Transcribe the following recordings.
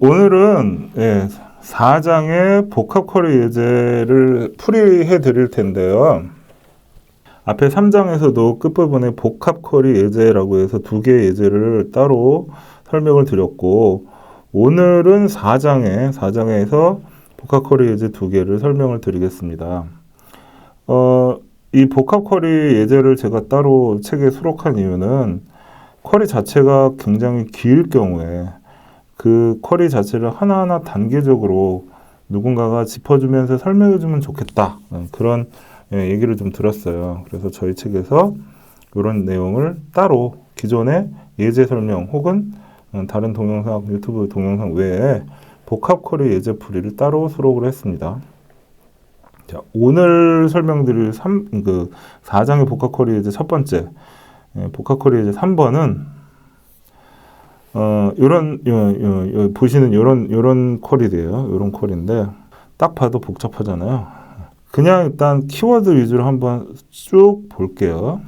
오늘은 4장의 복합 쿼리 예제를 풀이해 드릴 텐데요. 앞에 3장에서도 끝부분에 복합 쿼리 예제라고 해서 2개의 예제를 따로 설명을 드렸고, 오늘은 4장에서 복합 쿼리 예제 2개를 설명을 드리겠습니다. 이 복합 쿼리 예제를 제가 따로 책에 수록한 이유는 쿼리 자체가 굉장히 길 경우에 그 쿼리 자체를 하나하나 단계적으로 누군가가 짚어주면서 설명해주면 좋겠다, 그런 얘기를 좀 들었어요. 그래서 저희 책에서 이런 내용을 따로 기존의 예제 설명 혹은 다른 동영상, 유튜브 동영상 외에 복합 쿼리 예제 풀이를 따로 수록을 했습니다. 자, 오늘 설명드릴 4장의 복합 쿼리 예제 첫 번째, 복합 쿼리 예제 3번은 보시는 요런 쿼리예요. 요런 쿼리인데 딱 봐도 복잡하잖아요. 그냥 일단 키워드 위주로 한번 쭉 볼게요.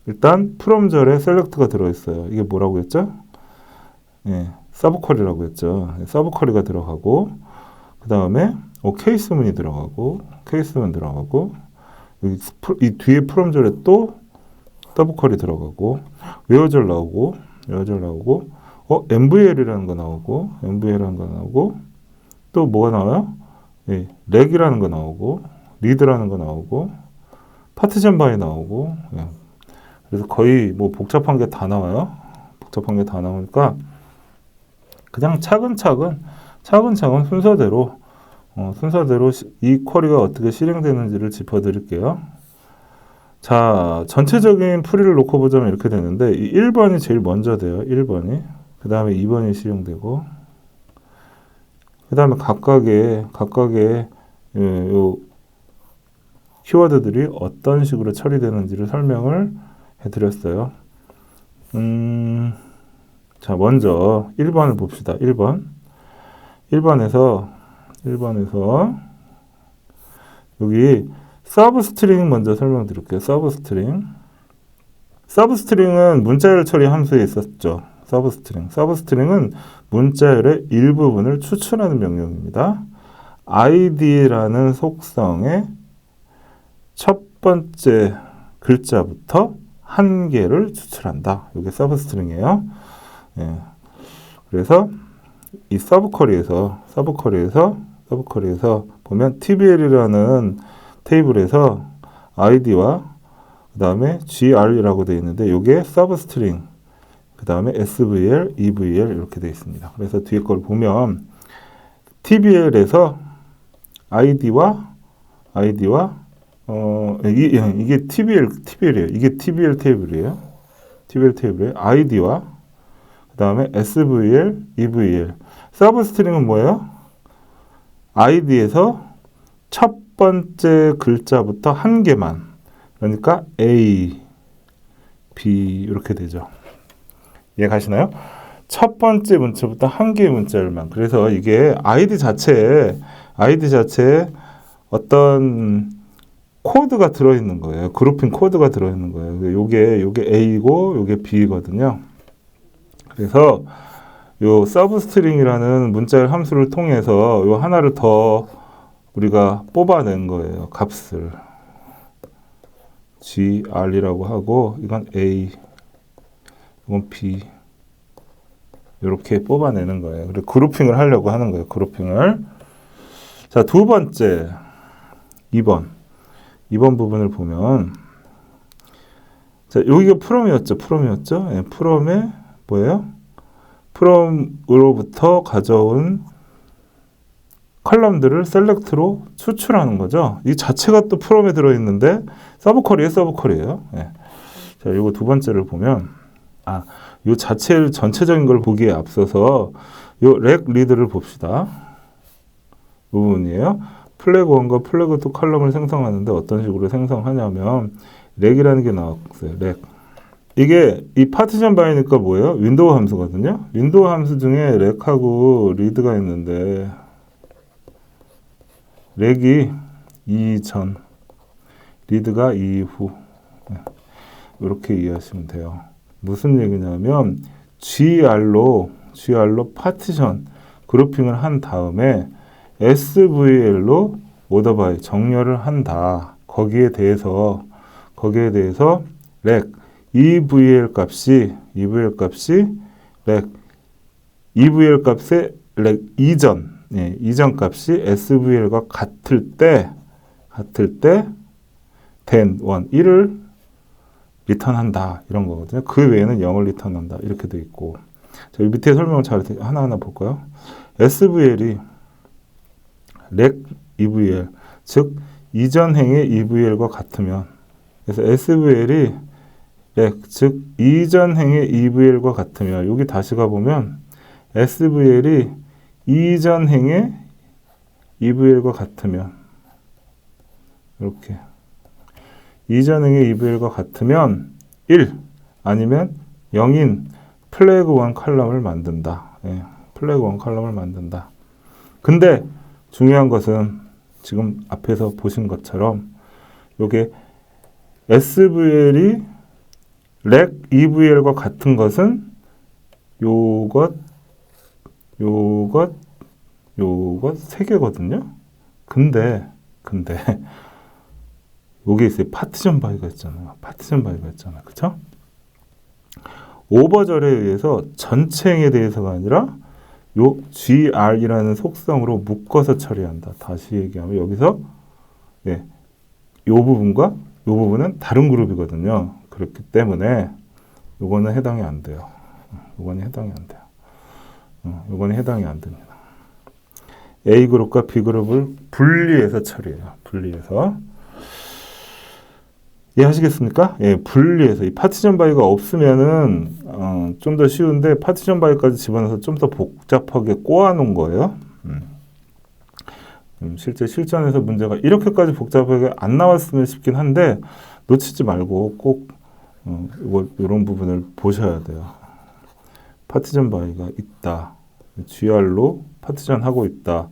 일단 프롬절에 셀렉트가 들어있어요. 이게 뭐라고 했죠? 서브 쿼리라고 했죠. 서브 쿼리가 들어가고, 그 다음에 케이스문이 들어가고, 케이스문 들어가고, 이 뒤에 프롬절에 또 서브 쿼리 들어가고, 웨어절 나오고, MVL이라는 거 나오고, 또 뭐가 나와요? 렉이라는 거 나오고, 리드라는 거 나오고, 파티션 바이 나오고, 그래서 거의 뭐 복잡한 게 다 나와요. 복잡한 게 다 나오니까 그냥 차근차근 순서대로 이 쿼리가 어떻게 실행되는지를 짚어드릴게요. 자, 전체적인 풀이를 놓고 보자면 이렇게 되는데, 이 1번이 제일 먼저 돼요. 1번이. 그 다음에 2번이 실행되고, 그 다음에 각각의 요 키워드들이 어떤 식으로 처리되는지를 설명을 해드렸어요. 자, 먼저 1번을 봅시다. 1번에서 여기 서브 스트링 먼저 설명드릴게요. 서브 스트링은 문자열 처리 함수에 있었죠. 서브 스트링은 문자열의 일부분을 추출하는 명령입니다. id라는 속성의 첫 번째 글자부터 한 개를 추출한다. 이게 서브 스트링이에요. 그래서 이 서브 쿼리에서 보면 tbl이라는 테이블에서 id와 그 다음에 gr이라고 되어 있는데, 이게 서브 스트링, 그 다음에 svl, evl 이렇게 되어 있습니다. 그래서 뒤에 걸 보면 tbl에서 id와 이게 tbl이에요. 이게 tbl 테이블이에요. id와 그 다음에 svl, evl. 서브 스트링은 뭐예요? id에서 첫 번째 글자부터 한 개만, 그러니까 A, B 이렇게 되죠. 이해 가시나요? 첫 번째 문자부터 한 개의 문자열만. 그래서 이게 ID 자체에 어떤 코드가 들어있는 거예요. 그룹핑 코드가 들어있는 거예요. 요게 A고 요게 B거든요. 그래서 요 서브 스트링이라는 문자열 함수를 통해서 요 하나를 더 우리가 뽑아낸 거예요. 값을 gr이라고 하고, 이건 A, 이건 B, 이렇게 뽑아내는 거예요. 그리고 그룹핑을 하려고 하는 거예요. 그룹핑을. 자, 두 번째 2번 부분을 보면, 자, 여기가 프롬이었죠. 프롬에 뭐예요? 프롬으로부터 가져온 컬럼들을 셀렉트로 추출하는 거죠. 이 자체가 또 프롬에 들어있는데 서브 쿼리예요. 자, 요거 두 번째를 보면, 요 자체를 전체적인 걸 보기에 앞서서 요 렉 리드를 봅시다. 이 부분이에요. 플래그 1과 플래그 2 컬럼을 생성하는데 어떤 식으로 생성하냐면, 렉이라는 게 나왔어요. 렉. 이게 이 파티션 바이니까 뭐예요? 윈도우 함수거든요. 윈도우 함수 중에 렉하고 리드가 있는데, 렉이 이전, 리드가 이후, 이렇게 이해하시면 돼요. 무슨 얘기냐면 gr로 파티션, 그룹핑을 한 다음에 SVL로 오더 바이 정렬을 한다. 거기에 대해서 렉 EVL 값이 EVL 값의 렉 이전 값이 SVL과 같을 때 then 1을 리턴한다 이런 거거든요. 그 외에는 0을 리턴한다 이렇게 돼 있고, 자, 이 밑에 설명을 잘 하나하나 볼까요? SVL이 렉 EVL 즉 이전 행의 EVL과 같으면, 그래서 SVL이 렉 즉 이전 행의 EVL과 같으면, 여기 다시 가보면 SVL이 이전 행의 EVL과 같으면, 이렇게 이전 행의 EVL과 같으면 1 아니면 0인 플래그 1 컬럼을 만든다. 예, 플래그 1 컬럼을 만든다. 근데 중요한 것은 지금 앞에서 보신 것처럼 요게 SVL이 렉 EVL과 같은 것은 요것 세 개거든요. 근데 요게 있어요. 파티션 바이가 있잖아요. 그쵸? 오버절에 의해서 전체 행에 대해서가 아니라 요 GR이라는 속성으로 묶어서 처리한다. 다시 얘기하면 여기서 요 부분과 요 부분은 다른 그룹이거든요. 그렇기 때문에 요거는 해당이 안 돼요. 요거는 해당이 안 됩니다. A그룹과 B그룹을 분리해서 처리해요. 이해하시겠습니까? 예, 분리해서. 이 파티션 바이가 없으면은 좀 더 쉬운데 파티션 바이까지 집어넣어서 좀 더 복잡하게 꼬아놓은 거예요. 실제 실전에서 문제가 이렇게까지 복잡하게 안 나왔으면 싶긴 한데 놓치지 말고 꼭 이런 부분을 보셔야 돼요. 파티션 바이가 있다. GR로 파티션 하고 있다.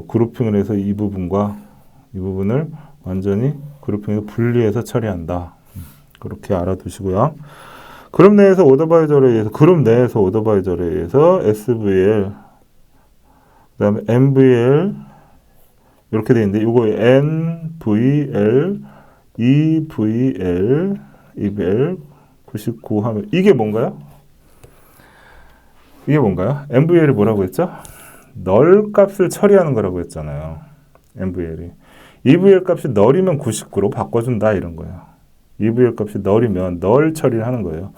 그룹핑을 해서 이 부분을 완전히 그룹핑에서 분리해서 처리한다. 그렇게 알아두시고요. 그룹 내에서 오더바이저에 의해서 SVL, 그 다음에 MVL 이렇게 되어 있는데 이거 NVL, EVL 99 하면 이게 뭔가요? MVL이 뭐라고 했죠? 널 값을 처리하는 거라고 했잖아요. MVL이. EVL 값이 널이면 99로 바꿔준다 이런 거예요. EVL 값이 널이면 널 처리를 하는 거예요.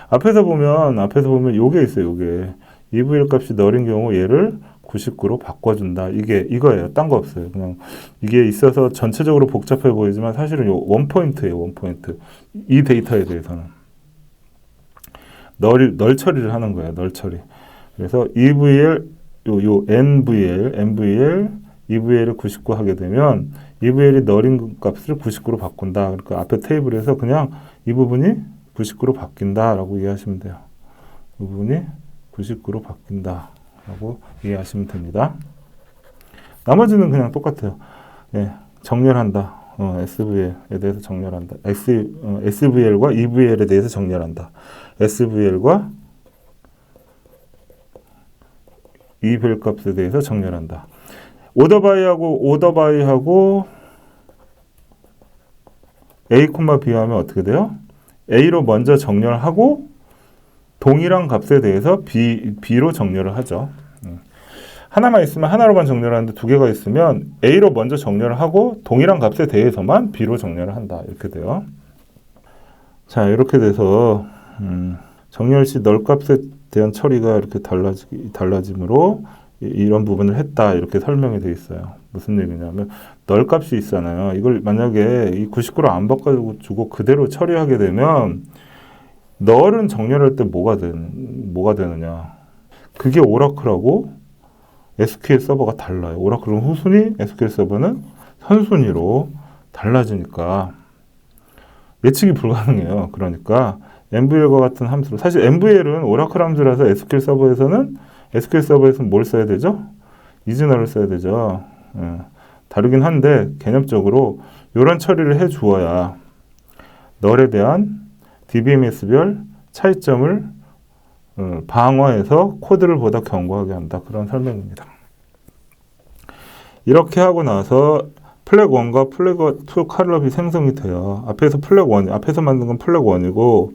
앞에서 보면 요게 있어요. 요게 EVL 값이 널인 경우 얘를 99로 바꿔준다. 이거예요. 딴 거 없어요. 그냥 이게 있어서 전체적으로 복잡해 보이지만 사실은 요 원포인트예요. 원포인트. 이 데이터에 대해서는 널 처리를 하는 거예요. 널 처리. 그래서 EVL MVL EVL을 99 하게 되면 EVL이 널인 값을 99로 바꾼다. 그러니까 앞에 테이블에서 그냥 이 부분이 99로 바뀐다라고 이해하시면 돼요. 이 부분이 99로 바뀐다라고 이해하시면 됩니다. 나머지는 그냥 똑같아요. 예, 정렬한다. SVL에 대해서 정렬한다. SVL과 EVL에 대해서 정렬한다. SVL과 EVL 값에 대해서 정렬한다. 오더바이하고 A, B 하면 어떻게 돼요? A로 먼저 정렬하고 동일한 값에 대해서 B로 정렬을 하죠. 하나만 있으면 하나로만 정렬하는데 두 개가 있으면 A로 먼저 정렬을 하고 동일한 값에 대해서만 B로 정렬을 한다. 이렇게 돼요. 자, 이렇게 돼서 정렬 시 널 값에 대한 처리가 이렇게 달라짐으로 이런 부분을 했다. 이렇게 설명이 되어 있어요. 무슨 얘기냐면 널 값이 있잖아요. 이걸 만약에 이 99로 안 바꿔주고 그대로 처리하게 되면 널은 정렬할 때 뭐가 되느냐. 그게 오라클하고 SQL 서버가 달라요. 오라클은 후순위, SQL 서버는 선순위로 달라지니까 예측이 불가능해요. 그러니까 MVL과 같은 함수로, 사실 MVL은 오라클 함수라서 SQL 서버에서는 뭘 써야 되죠? 이즈널을 써야 되죠. 다르긴 한데 개념적으로 이런 처리를 해 주어야 널에 대한 DBMS별 차이점을 방어해서 코드를 보다 견고하게 한다. 그런 설명입니다. 이렇게 하고 나서 플래그 1과 플래그 2 칼럼이 생성이 돼요. 앞에서 플래그 1, 앞에서 만든 건 플래그 1이고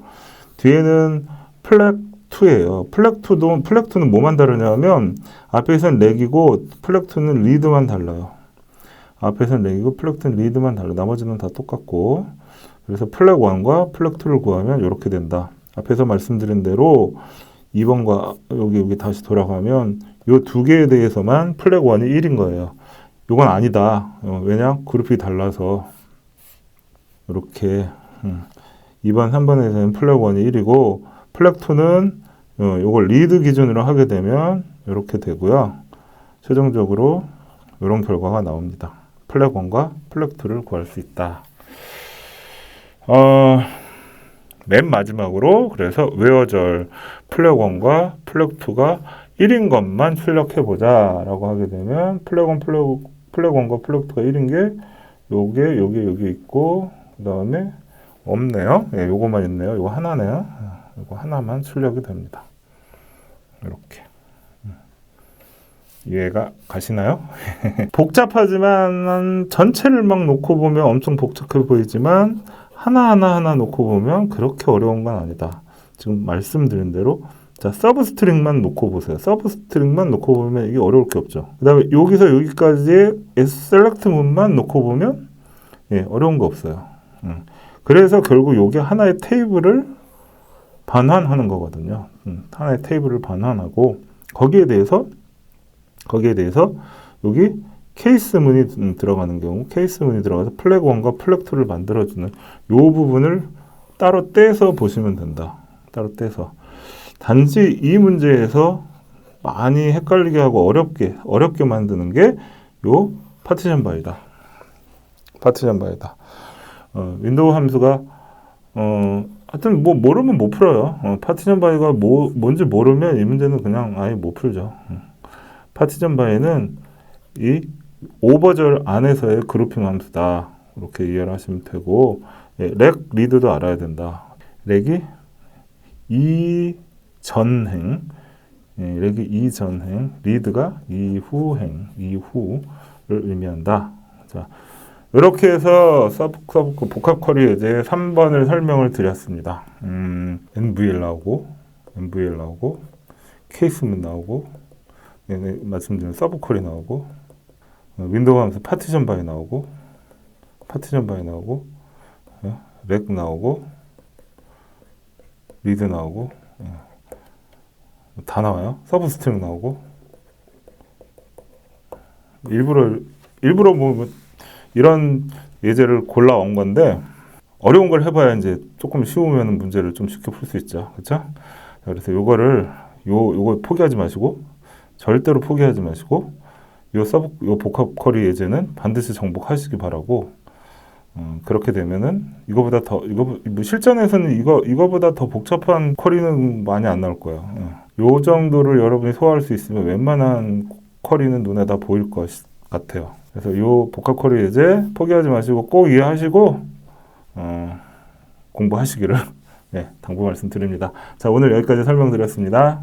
뒤에는 플래그 2예요. 플래그 2는 뭐만 다르냐면 앞에서는 렉이고 플래그 2는 리드만 달라요. 앞에서는 렉이고 플래그 2는 리드만 달라. 나머지는 다 똑같고. 그래서 플래그 1과 플래그 2를 구하면 이렇게 된다. 앞에서 말씀드린 대로 2번과 여기 다시 돌아가면 이 두 개에 대해서만 플래그 1이 1인 거예요. 이건 아니다. 왜냐? 그룹이 달라서 이렇게 2번, 3번에서는 플래그 1이 1이고 플래그 2는 이걸 리드 기준으로 하게 되면 이렇게 되고요. 최종적으로 이런 결과가 나옵니다. 플래그 1과 플래그 2를 구할 수 있다. 맨 마지막으로 그래서 웨어절 플래그 1과 플래그 2가 1인 것만 출력해보자 라고 하게 되면 플래그 1과 플래그 2가 1인 게 요게 여기 있고 그 다음에 없네요. 예, 요거만 있네요. 요거 하나네요. 요거 하나만 출력이 됩니다. 이렇게 이해가 가시나요? 복잡하지만 전체를 막 놓고 보면 엄청 복잡해 보이지만 하나 놓고 보면 그렇게 어려운 건 아니다. 지금 말씀드린 대로 자, 서브스트링만 놓고 보세요. 서브스트링만 놓고 보면 이게 어려울 게 없죠. 그 다음에 여기서 여기까지의 셀렉트 문만 놓고 보면 예, 어려운 거 없어요. 그래서 결국 이게 하나의 테이블을 반환하는 거거든요. 하나의 테이블을 반환하고 거기에 대해서 여기 케이스 문이 들어가는 경우 케이스 문이 들어가서 플래그 1과 플래그 2를 만들어주는 이 부분을 따로 떼서 보시면 된다. 따로 떼서. 단지 이 문제에서 많이 헷갈리게 하고 어렵게 만드는 게 요 파티션 바이다. 윈도우 함수가 하여튼 뭐 모르면 못 풀어요. 파티션 바이가 뭔지 모르면 이 문제는 그냥 아예 못 풀죠. 파티션 바이는 이 오버절 안에서의 그룹핑 함수다. 이렇게 이해를 하시면 되고 렉 리드도 알아야 된다. 렉이 이전행, 렉이 이전행, 리드가 이후를 의미한다. 자, 이렇게 해서 서브 복합 쿼리 이제 3번을 설명을 드렸습니다. NVL 나오고 케이스문 나오고 말씀드린 서브 쿼리 나오고 윈도우 하면서 파티션 바이 나오고 렉 나오고 리드 나오고 다 나와요. 서브 스트링 나오고 일부러 뭐 이런 예제를 골라온 건데 어려운 걸 해봐야 이제 조금 쉬우면 문제를 좀 쉽게 풀 수 있죠. 그렇죠? 그래서 요거 포기하지 마시고 절대로 포기하지 마시고 요 복합 쿼리 예제는 반드시 정복하시기 바라고 그렇게 되면은 실전에서는 이거보다 더 복잡한 쿼리는 많이 안 나올 거예요. 요 정도를 여러분이 소화할 수 있으면 웬만한 쿼리는 눈에 다 보일 것 같아요. 그래서 요 복합 쿼리 예제 포기하지 마시고 꼭 이해하시고 공부하시기를 당부 말씀드립니다. 자, 오늘 여기까지 설명드렸습니다.